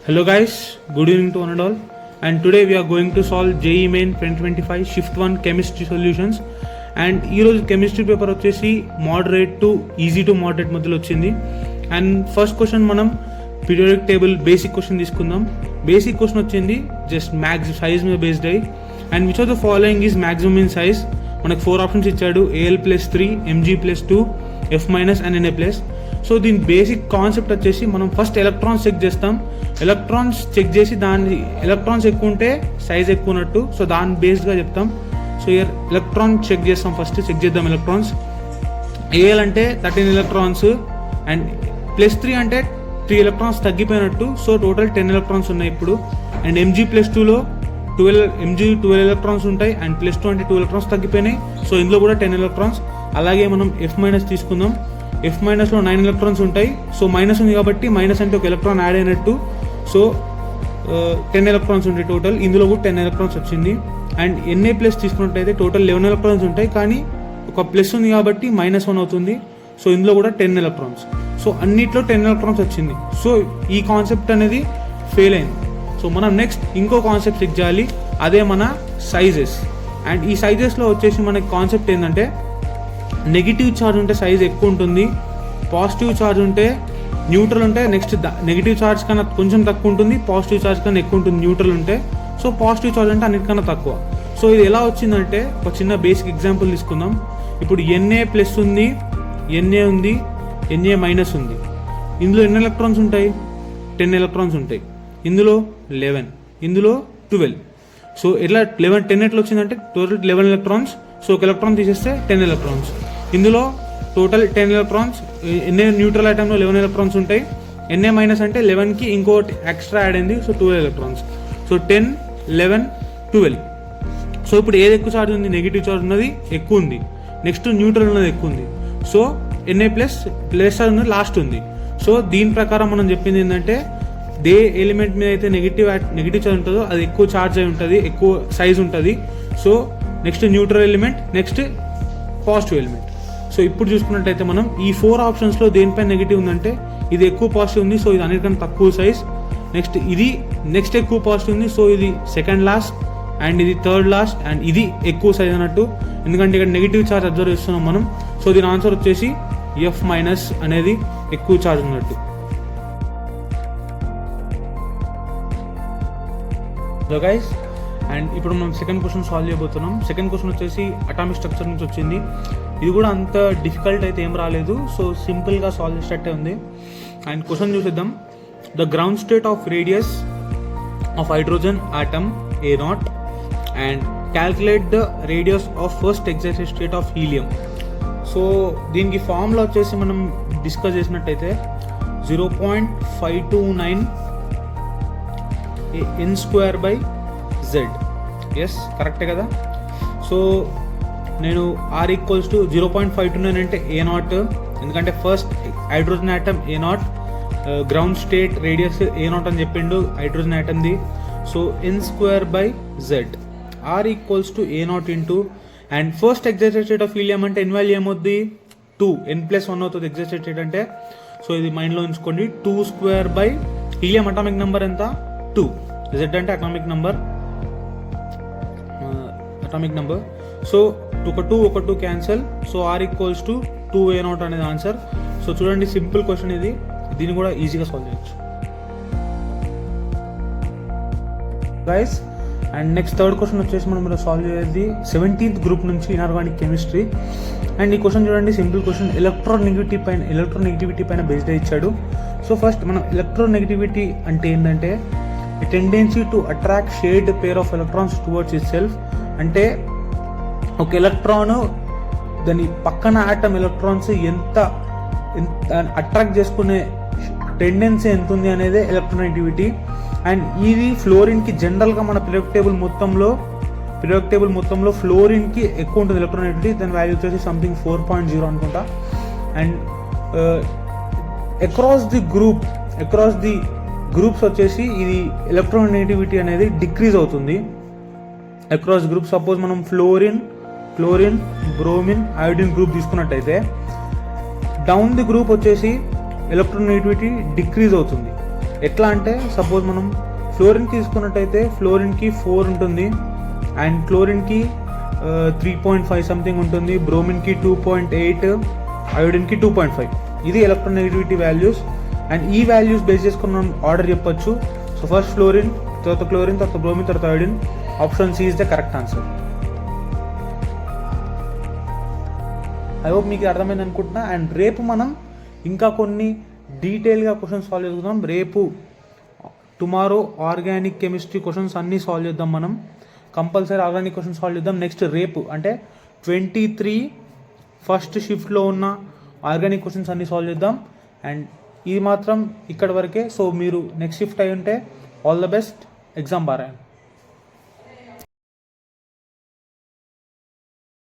Hello guys, good evening to one and all. And today we are going to solve JEE Main 2025 Shift 1 Chemistry Solutions. And ఈ రోజు chemistry paper వచ్చేసి moderate to easy to moderate మధ్యలో వచ్చింది. And first question మనం periodic table basic question తీసుకుందాం. Basic question వచ్చింది just max size మీద based అయ్యి. And which of the following is maximum in size. మనకు 4 ఆప్షన్స్ ఇచ్చాడు, AL+3, MG+2, F- and Na+. So దీని బేసిక్ కాన్సెప్ట్ వచ్చేసి మనం ఫస్ట్ ఎలక్ట్రాన్స్ చెక్ చేస్తాం. ఎలక్ట్రాన్స్ చెక్ చేసి దాని ఎలక్ట్రాన్స్ ఎక్కువ ఉంటే సైజ్ ఎక్కువ ఉన్నట్టు, సో దాని బేస్డ్గా చెప్తాం. సో ఇయర్ ఎలక్ట్రాన్ చెక్ చేస్తాం, ఫస్ట్ చెక్ చేద్దాం ఎలక్ట్రాన్స్. AL అంటే 13 ఎలక్ట్రాన్స్ అండ్ +3 అంటే 3 ఎలక్ట్రాన్స్ తగ్గిపోయినట్టు, సో టోటల్ 10 ఎలక్ట్రాన్స్ ఉన్నాయి ఇప్పుడు. అండ్ MG+2లో 12 ఎలక్ట్రాన్స్ ఉంటాయి అండ్ +2 అంటే 2 ఎలక్ట్రాన్స్ తగ్గిపోయినాయి, సో ఇందులో కూడా 10 ఎలక్ట్రాన్స్. అలాగే మనం F- తీసుకుందాం. F-లో 9 ఎలక్ట్రాన్స్ ఉంటాయి, సో మైనస్ ఉంది కాబట్టి మైనస్ అంటే ఒక ఎలక్ట్రాన్ యాడ్ అయినట్టు, సో 10 ఎలక్ట్రాన్స్ ఉంటాయి టోటల్. ఇందులో కూడా 10 ఎలక్ట్రాన్స్ వచ్చింది. అండ్ Na+ తీసుకున్నట్టయితే టోటల్ 11 ఎలక్ట్రాన్స్ ఉంటాయి, కానీ ఒక ప్లస్ ఉంది కాబట్టి -1 అవుతుంది, సో ఇందులో కూడా 10 ఎలక్ట్రాన్స్. సో అన్నిట్లో 10 ఎలక్ట్రాన్స్ వచ్చింది. సో ఈ కాన్సెప్ట్ అనేది ఫెయిల్ అయింది. సో మనం నెక్స్ట్ ఇంకో కాన్సెప్ట్ చెక్ చేయాలి, అదే మన సైజెస్. అండ్ ఈ సైజెస్లో వచ్చేసి మనకి కాన్సెప్ట్ ఏంటంటే నెగిటివ్ ఛార్జ్ ఉంటే సైజ్ ఎక్కువ ఉంటుంది, పాజిటివ్ ఛార్జ్ ఉంటే న్యూట్రల్ ఉంటే నెక్స్ట్ నెగిటివ్ ఛార్జ్ కన్నా కొంచెం తక్కువ ఉంటుంది, పాజిటివ్ ఛార్జ్ కన్నా ఎక్కువ ఉంటుంది న్యూట్రల్ ఉంటే. సో పాజిటివ్ ఛార్జ్ అంటే అన్నిటికన్నా తక్కువ. సో ఇది ఎలా వచ్చిందంటే ఒక చిన్న బేసిక్ ఎగ్జాంపుల్ తీసుకుందాం. ఇప్పుడు Na+ ఉంది, Na ఉంది, Na- ఉంది. ఇందులో ఎన్ని ఎలక్ట్రాన్స్ ఉంటాయి? 10 ఎలక్ట్రాన్స్ ఉంటాయి. ఇందులో 11, ఇందులో 12. సో ఎట్లా 10 ఎట్లా వచ్చిందంటే టోటల్ 11 ఎలక్ట్రాన్స్, సో ఒక ఎలక్ట్రాన్ తీసేస్తే 10 ఎలక్ట్రాన్స్. ఇందులో టోటల్ 10 ఎలక్ట్రాన్స్. Na న్యూట్రల్ ఐటంలో 11 ఎలక్ట్రాన్స్ ఉంటాయి. Na- అంటే 11కి ఇంకోటి ఎక్స్ట్రా యాడ్ అయింది, సో 12 ఎలక్ట్రాన్స్. సో 10, 11, 12. సో ఇప్పుడు ఏది ఎక్కువ ఛార్జ్ ఉంది? నెగిటివ్ ఛార్జ్ ఉన్నది ఎక్కువ ఉంది. నెక్స్ట్ న్యూట్రల్ ఉన్నది ఎక్కువ ఉంది. సో Na+ ప్లస్ ఉన్నది లాస్ట్ ఉంది. సో దీని ప్రకారం మనం చెప్పింది ఏంటంటే దే ఎలిమెంట్ మీద అయితే నెగిటివ్ ఛార్జ్ ఉంటుందో అది ఎక్కువ ఛార్జ్ అయి ఉంటుంది, ఎక్కువ సైజ్ ఉంటుంది. So next neutral element, next positive element. So ఇప్పుడు చూసుకున్నట్టయితే మనం ఈ 4 ఆప్షన్స్లో దేనిపైన నెగిటివ్ ఉందంటే ఇది ఎక్కువ పాజిటివ్ ఉంది, సో ఇది అన్నిటికన్నా తక్కువ సైజ్. నెక్స్ట్ ఇది నెక్స్ట్ ఎక్కువ పాజిటివ్ ఉంది, సో ఇది సెకండ్ లాస్ట్ అండ్ ఇది థర్డ్ లాస్ట్ అండ్ ఇది ఎక్కువ సైజ్ అన్నట్టు, ఎందుకంటే ఇక్కడ నెగిటివ్ ఛార్జ్ అబ్జర్వ్ చేస్తున్నాం మనం. సో దీని ఆన్సర్ వచ్చేసి F- అనేది ఎక్కువ ఛార్జ్ ఉన్నట్టు. సో గైస్, అండ్ ఇప్పుడు మనం సెకండ్ క్వశ్చన్ సాల్వ్ చేయబోతున్నాం. సెకండ్ క్వశ్చన్ వచ్చేసి అటామిక్ స్ట్రక్చర్ నుంచి వచ్చింది. ఇది కూడా అంత డిఫికల్ట్ అయితే ఏం రాలేదు, సో సింపుల్గా సాల్వ్ చేసేటట్టే ఉంది. అండ్ క్వశ్చన్ చూసేద్దాం. The ground state of radius of hydrogen atom A0 and calculate the radius of first excited state of helium. So దీనికి ఫార్ములా వచ్చేసి మనం డిస్కస్ చేసినట్టయితే 0.529 n²/z. ఎస్, కరెక్టే కదా. సో నేను R = 0.529 అంటే A0, ఎందుకంటే first hydrogen atom A0, ground state radius A0 అని చెప్పిండు హైడ్రోజన్ ఆటమ్ది. So n²/z. R = A0 into and first excited state of helium అంటే n వాల్యూ ఏమవుద్ది? 2, n+1 అవుతుంది ఎగ్జైటెడ్ స్టేట్ అంటే. సో ఇది మైండ్లో ఉంచుకోండి. 2² హీలియం అటామిక్ నెంబర్ ఎంత? 2. Z అంటే అటామిక్ నెంబర్. సో ఒక 2 క్యాన్సల్. సో R = 2A0 అనేది ఆన్సర్. సో చూడండి, సింపుల్ క్వశ్చన్ ఇది, దీన్ని కూడా ఈజీగా సాల్వ్ చేయొచ్చు guys. And next third question వచ్చేసి మనం ఇలా సాల్వ్ చేసేది 17th గ్రూప్ నుంచి ఇనార్గానిక్ కెమిస్ట్రీ. అండ్ ఈ క్వశ్చన్ చూడండి, సింపుల్ క్వశ్చన్. ఎలక్ట్రోనెగటివిటీ పైన బేస్డ్ ఇచ్చాడు. సో ఫస్ట్ మనం ఎలక్ట్రోనెగటివిటీ అంటే ఏంటంటే tendency to attract shared pair of electrons towards it self. అంటే ఒక ఎలక్ట్రాన్ దాని పక్కన ఆటమ్ ఎలక్ట్రాన్స్ ఎంత అట్రాక్ట్ చేసుకునే టెండెన్సీ ఎంత ఉంది అనేది ఎలక్ట్రోనెగటివిటీ. అండ్ ఇది ఫ్లోరిన్కి జనరల్గా మన పీరియాడిక్ టేబుల్ మొత్తంలో ఫ్లోరిన్కి ఎక్కువ ఉంటుంది ఎలక్ట్రోనెగటివిటీ. దాని వాల్యూ వచ్చేసి సంథింగ్ 4.0 అనుకుంటా. అండ్ అక్రాస్ ది గ్రూప్స్ వచ్చేసి ఇది ఎలక్ట్రోనెగటివిటీ అనేది డిక్రీజ్ అవుతుంది అక్రాస్ గ్రూప్. సపోజ్ మనం ఫ్లోరిన్, బ్రోమిన్, అయోడిన్ గ్రూప్ తీసుకున్నట్టయితే డౌన్ ది గ్రూప్ వచ్చేసి ఎలక్ట్రోనెగటివిటీ డిక్రీజ్ అవుతుంది. ఎట్లా అంటే సపోజ్ మనం ఫ్లోరిన్ తీసుకున్నట్టయితే ఫ్లోరిన్కి 4 ఉంటుంది, అండ్ క్లోరిన్కి 3.5 సంథింగ్ ఉంటుంది, బ్రోమిన్కి 2.8, అయోడిన్కి 2.5. ఇది ఎలక్ట్రోనెగటివిటీ వాల్యూస్. అండ్ ఈ వాల్యూస్ బేస్ చేసుకుని మనం ఆర్డర్ చెప్పొచ్చు. సో ఫస్ట్ ఫ్లోరిన్, తర్వాత క్లోరిన్, తర్వాత బ్రోమిన్, తర్వాత iodine. Option C is the correct answer. I hope మీకు అర్థమైంది అనుకుంటున్నా. అండ్ రేపు మనం ఇంకా కొన్ని డీటెయిల్గా క్వశ్చన్స్ సాల్వ్ చేసుకుందాం. రేపు టుమారో ఆర్గానిక్ కెమిస్ట్రీ క్వశ్చన్స్ అన్నీ సాల్వ్ చేద్దాం. మనం కంపల్సరీ ఆర్గానిక్ క్వశ్చన్స్ సాల్వ్ చేద్దాం. నెక్స్ట్ రేపు అంటే 23 ఫస్ట్ షిఫ్ట్లో ఉన్న ఆర్గానిక్ క్వశ్చన్స్ అన్నీ సాల్వ్ చేద్దాం. అండ్ ఇది మాత్రం ఇక్కడ వరకే. సో మీరు నెక్స్ట్ షిఫ్ట్ అయి ఉంటే ఆల్ ద బెస్ట్, ఎగ్జామ్ బాగా రాయండి.